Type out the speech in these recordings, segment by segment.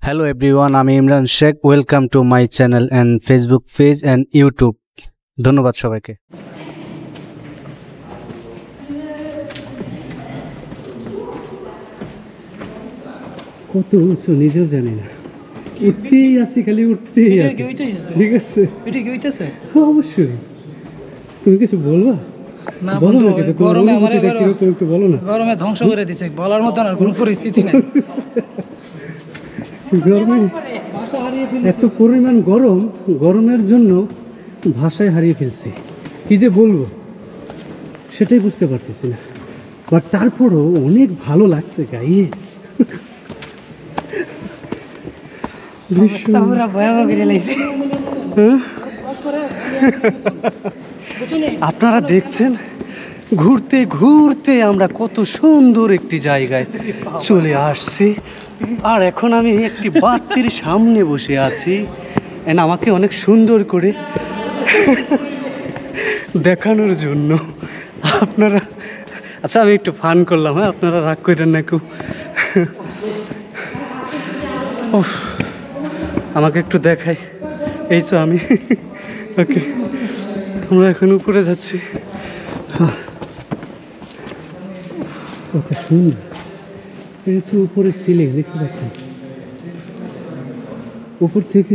Hello everyone, আমি Imran Sheikh. Welcome to my channel and Facebook page and YouTube. ধন্যবাদ সবাইকে। কত উঁচু নিজেও জানি না, উঠতেই আছি, খালি উঠতেই আছি। ঠিক আছে, এটা কি হইতেছে? অবশ্যই। তুমি কিছু বলবা? না বলো বন্ধু, না কিছু, গরমে আমার কিরকম একটু বলো না। গরমে ধ্বংস করে দিছে, বলার মতো আর কোনো পরিস্থিতি নাই। গরমে ভাষা হারিয়ে ফেলেছি। এত পরিমাণ গরম, গরমের জন্য ভাষায় হারিয়ে ফেলছি। কি যে বলবো সেটাই বুঝতে পারতেছি না, বাট তারপরও অনেক ভালো লাগছে গাইস। আপনারা দেখছেন ঘুরতে ঘুরতে আমরা কত সুন্দর একটি জায়গায় চলে আসছি, আর এখন আমি একটি বাতির সামনে বসে আছি। এন্ড আমাকে অনেক সুন্দর করে দেখানোর জন্য আপনারা, আচ্ছা আমি একটু ফান করলাম, হ্যাঁ আপনারা রাগ করেন না কেউ। আমাকে একটু দেখাই, এই তো আমি। ওকে, আমরা এখন উপরে যাচ্ছি। কত সুন্দর, এটা হচ্ছে উপরে সিলিং, দেখতে পাচ্ছেন? উপর থেকে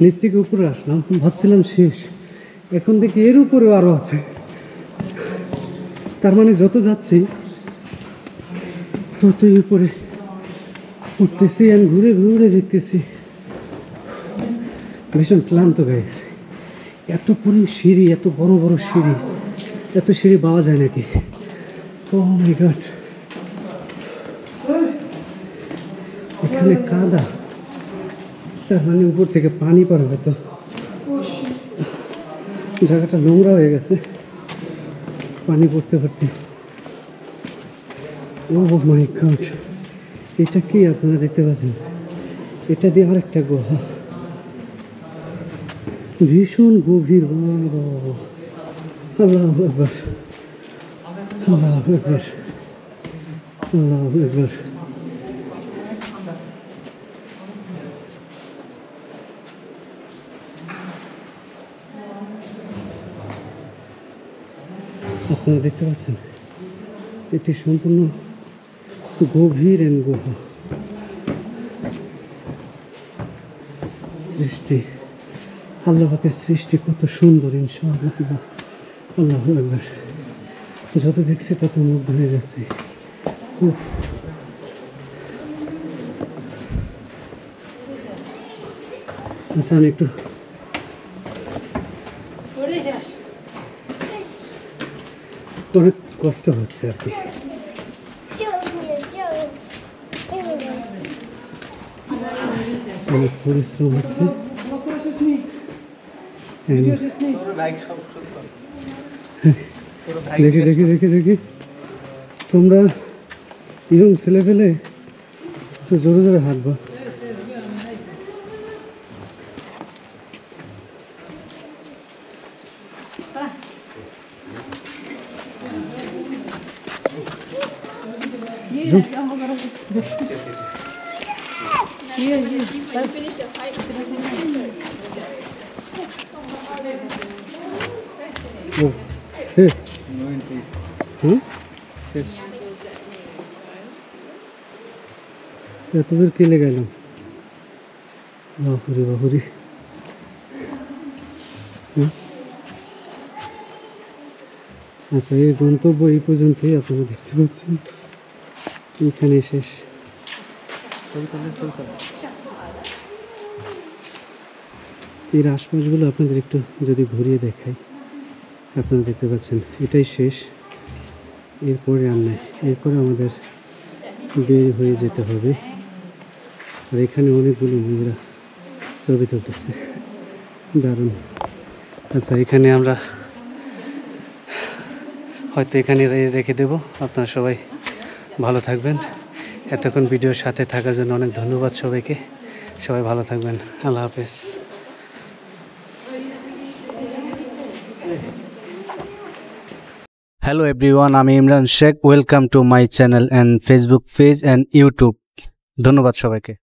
নিচ থেকে উপরে আসলাম, ভাবছিলাম শেষ, এখন দেখি এর উপরেও আরও আছে। তার মানে যত যাচ্ছি ততই উপরে উঠতেছি, আর ঘুরে ঘুরে দেখতেছি। ভীষণ ক্লান্ত গাইছে, এত পরিমাণ সিঁড়ি, এত বড় বড় সিঁড়ি, এত সিঁড়ি পাওয়া যায় নাকি? ও মাই গড, এখানে কাদা, তার মানে উপর থেকে পানি পড়বে, তো জায়গাটা নোংরা হয়ে গেছে পানি পড়তে পড়তে। ও মাই গড, এটা কি আপনারা দেখতে পাচ্ছেন? এটা দিয়ে আরেকটা গুহা, ভীষণ গভীর। আল্লাহু আকবার, আল্লাহু আকবার, আল্লাহু আকবার। আপনারা দেখতে পাচ্ছেন এটি সম্পূর্ণ গভীর এন্ড গুহা। সৃষ্টি, আল্লাহ পাকের সৃষ্টি কত সুন্দর, ইনশাআল্লাহ। আল্লাহু আকবার। যত দেখছি তত মুগ্ধ হয়ে যাচ্ছে। উফ, আচ্ছা আমি একটু অনেক কষ্ট হচ্ছে আর কি। অনেক পরিশ্রম হচ্ছে। দেখি দেখি দেখি দেখি, তোমরা ইয়ং ছেলে পেলে তো জোরে জোরে হাঁটবা। শেষ এতদূর কে লেগাইলাম? বাহুরি বাহুরি। আচ্ছা, এই গন্তব্য এই পর্যন্তই, আপনারা দেখতে পাচ্ছেন এইখানে শেষ। এর আশপাশগুলো আপনাদের একটু যদি ঘুরিয়ে দেখাই, আপনারা দেখতে পাচ্ছেন এটাই শেষ, এরপরে আর নাই। এরপরে আমাদের বের হয়ে যেতে হবে। আর এখানে অনেকগুলো মেয়েরা ছবি তুলতেছে, দারুণ। আচ্ছা, এখানে আমরা হয়তো এখানে রেখে দেব। আপনারা সবাই ভালো থাকবেন। এতক্ষণ ভিডিওর সাথে থাকার জন্য অনেক ধন্যবাদ সবাইকে। সবাই ভালো থাকবেন, আল্লাহ হাফেজ। হ্যালো এভরিওয়ান, আমি Imran Sheikh. Welcome to my channel and Facebook page and YouTube. ধন্যবাদ সবাইকে।